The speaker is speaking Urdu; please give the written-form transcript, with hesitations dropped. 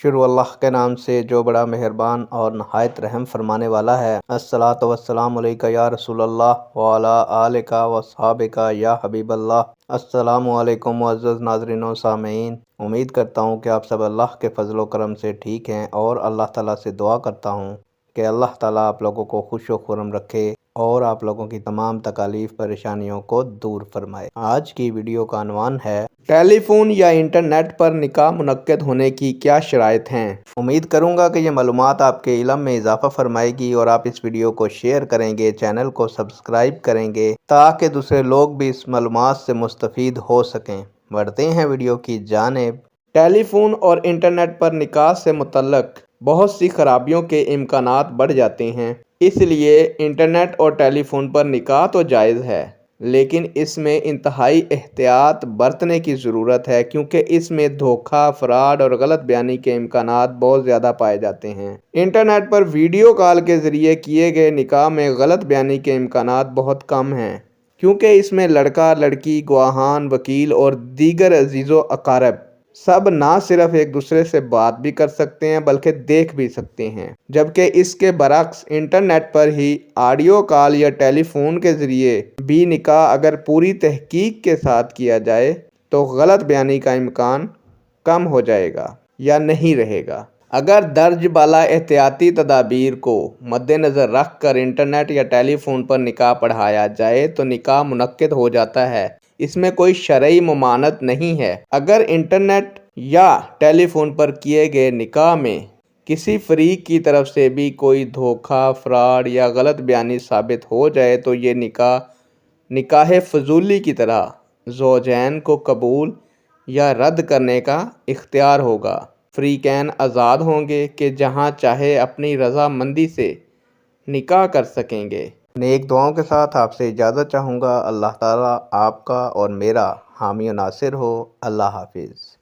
شروع اللہ کے نام سے جو بڑا مہربان اور نہایت رحم فرمانے والا ہے۔ الصلاۃ والسلام علیکہ یا رسول اللہ وعلی آلک وصحابک یا حبیب اللہ۔ السلام علیکم معزز ناظرین و سامعین، امید کرتا ہوں کہ آپ سب اللہ کے فضل و کرم سے ٹھیک ہیں، اور اللہ تعالیٰ سے دعا کرتا ہوں کہ اللہ تعالیٰ آپ لوگوں کو خوش و خرم رکھے اور آپ لوگوں کی تمام تکالیف پریشانیوں کو دور فرمائے۔ آج کی ویڈیو کا عنوان ہے ٹیلی فون یا انٹرنیٹ پر نکاح منعقد ہونے کی کیا شرائط ہیں۔ امید کروں گا کہ یہ معلومات آپ کے علم میں اضافہ فرمائے گی اور آپ اس ویڈیو کو شیئر کریں گے، چینل کو سبسکرائب کریں گے تاکہ دوسرے لوگ بھی اس معلومات سے مستفید ہو سکیں۔ بڑھتے ہیں ویڈیو کی جانب۔ ٹیلی فون اور انٹرنیٹ پر نکاح سے متعلق بہت سی خرابیوں کے امکانات بڑھ جاتے ہیں، اس لیے انٹرنیٹ اور ٹیلی فون پر نکاح تو جائز ہے، لیکن اس میں انتہائی احتیاط برتنے کی ضرورت ہے، کیونکہ اس میں دھوکہ، فراڈ اور غلط بیانی کے امکانات بہت زیادہ پائے جاتے ہیں۔ انٹرنیٹ پر ویڈیو کال کے ذریعے کیے گئے نکاح میں غلط بیانی کے امکانات بہت کم ہیں، کیونکہ اس میں لڑکا، لڑکی، گواہان، وکیل اور دیگر عزیز و اقارب سب نہ صرف ایک دوسرے سے بات بھی کر سکتے ہیں بلکہ دیکھ بھی سکتے ہیں، جبکہ اس کے برعکس انٹرنیٹ پر ہی آڈیو کال یا ٹیلی فون کے ذریعے بھی نکاح اگر پوری تحقیق کے ساتھ کیا جائے تو غلط بیانی کا امکان کم ہو جائے گا یا نہیں رہے گا۔ اگر درج بالا احتیاطی تدابیر کو مد نظر رکھ کر انٹرنیٹ یا ٹیلی فون پر نکاح پڑھایا جائے تو نکاح منعقد ہو جاتا ہے، اس میں کوئی شرعی ممانعت نہیں ہے۔ اگر انٹرنیٹ یا ٹیلی فون پر کیے گئے نکاح میں کسی فریق کی طرف سے بھی کوئی دھوکہ، فراڈ یا غلط بیانی ثابت ہو جائے تو یہ نکاح فضولی کی طرح زوجین کو قبول یا رد کرنے کا اختیار ہوگا۔ فریقین آزاد ہوں گے کہ جہاں چاہے اپنی رضا مندی سے نکاح کر سکیں گے۔ نیک دعاؤں کے ساتھ آپ سے اجازت چاہوں گا۔ اللہ تعالیٰ آپ کا اور میرا حامی و ناصر ہو۔ اللہ حافظ۔